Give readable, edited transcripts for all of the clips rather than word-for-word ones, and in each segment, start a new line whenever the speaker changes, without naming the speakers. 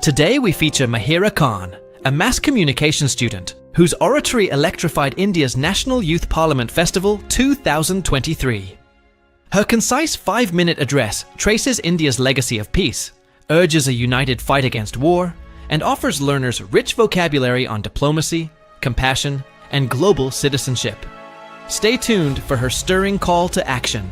Today we feature Mahira Khan, a mass communication student whose oratory electrified India's National Youth Parliament Festival 2023. Her concise 5-minute address traces India's legacy of peace, urges a united fight against war, and offers learners rich vocabulary on diplomacy, compassion, and global citizenship. Stay tuned for her stirring call to action.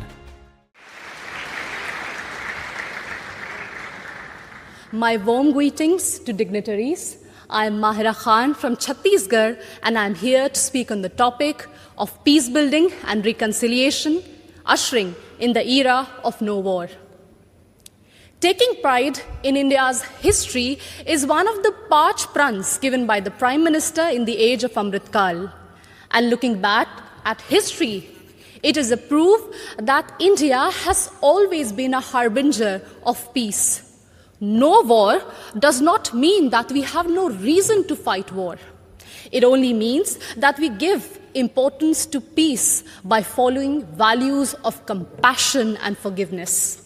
My warm greetings to dignitaries. I am Mahira Khan from Chhattisgarh, and I am here to speak on the topic of peace building and reconciliation, ushering in the era of no war. Taking pride in India's history is one of the Panch Prans given by the Prime Minister in the age of Amrit Kal. And looking back at history, it is a proof that India has always been a harbinger of peace. No war does not mean that we have no reason to fight war. It only means that we give importance to peace by following values of compassion and forgiveness.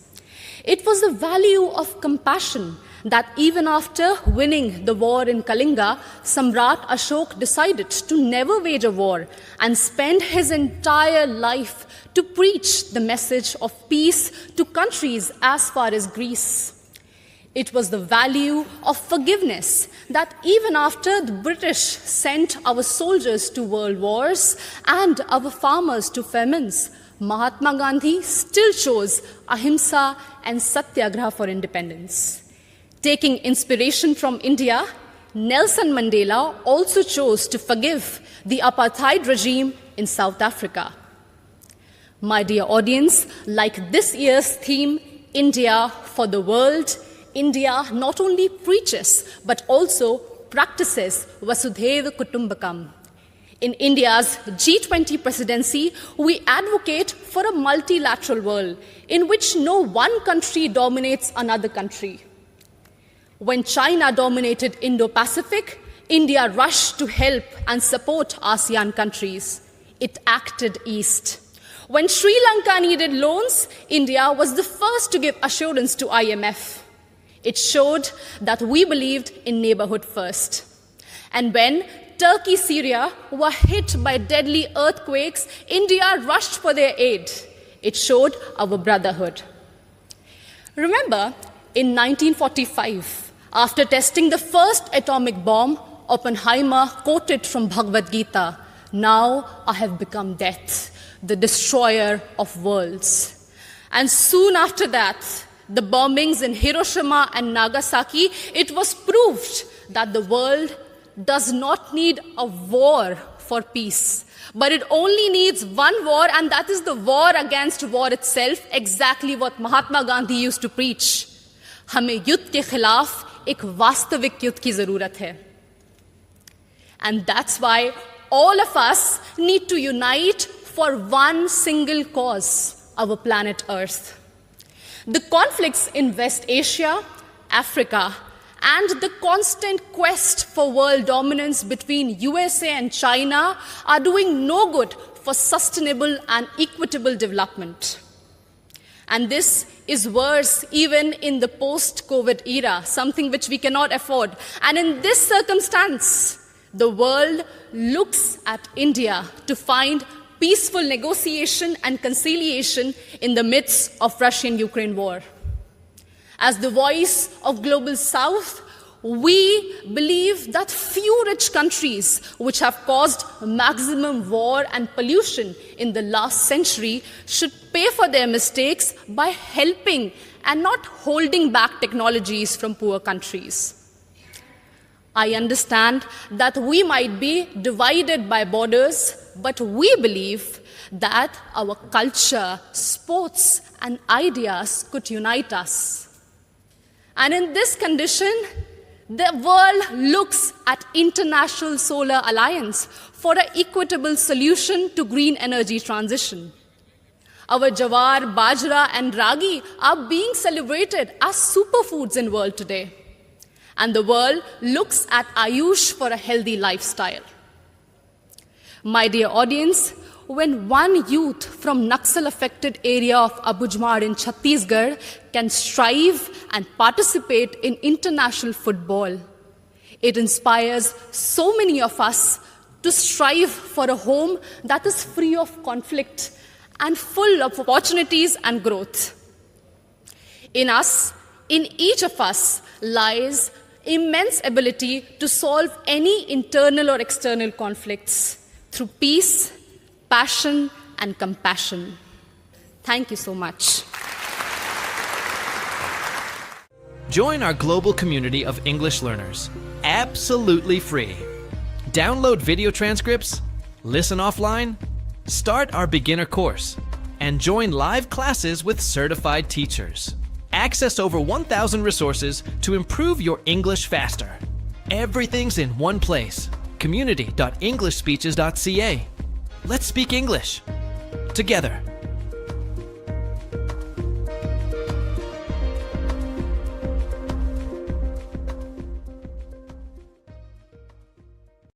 It was the value of compassion that even after winning the war in Kalinga, Samrat Ashok decided to never wage a war and spend his entire life to preach the message of peace to countries as far as Greece. It was the value of forgiveness that even after the British sent our soldiers to world wars and our farmers to famines, Mahatma Gandhi still chose ahimsa and satyagraha for independence. Taking inspiration from India, Nelson Mandela also chose to forgive the apartheid regime in South Africa. My dear audience, like this year's theme, India for the World, India not only preaches but also practices Vasudhaiva Kutumbakam. In India's G20 presidency, we advocate for a multilateral world in which no one country dominates another country. When China dominated Indo-Pacific, India rushed to help and support ASEAN countries. It acted east. When Sri Lanka needed loans, India was the first to give assurance to IMF. It showed that we believed in neighborhood first. And when Turkey, Syria were hit by deadly earthquakes, India rushed for their aid. It showed our brotherhood. Remember, in 1945, after testing the first atomic bomb, Oppenheimer quoted from Bhagavad Gita, "Now I have become death, the destroyer of worlds." And soon after that, the bombings in Hiroshima and Nagasaki, it was proved that the world does not need a war for peace, but it only needs one war, and that is the war against war itself, exactly what Mahatma Gandhi used to preach. हमें युद्ध के खिलाफ एक वास्तविक युद्ध की जरूरत है. And that's why all of us need to unite for one single cause, our planet Earth. The conflicts in West Asia, Africa, and the constant quest for world dominance between USA and China are doing no good for sustainable and equitable development. And this is worse even in the post-COVID era, something which we cannot afford. And in this circumstance, the world looks at India to find peaceful negotiation and conciliation in the midst of Russian-Ukraine war. As the voice of Global South, we believe that few rich countries which have caused maximum war and pollution in the last century should pay for their mistakes by helping and not holding back technologies from poor countries. I understand that we might be divided by borders, but we believe that our culture, sports, and ideas could unite us. And in this condition, the world looks at International Solar Alliance for an equitable solution to green energy transition. Our jawar, bajra, and ragi are being celebrated as superfoods in the world today. And the world looks at Ayush for a healthy lifestyle. My dear audience, when one youth from Naxal-affected area of Abujmar in Chhattisgarh can strive and participate in international football. It inspires so many of us to strive for a home that is free of conflict and full of opportunities and growth. In each of us, lies immense ability to solve any internal or external conflicts through peace, passion, and compassion. Thank you so much.
Join our global community of English learners, absolutely free. Download video transcripts, listen offline, start our beginner course, and join live classes with certified teachers. Access over 1,000 resources to improve your English faster. Everything's in one place. Community.englishspeeches.ca. Let's speak English together.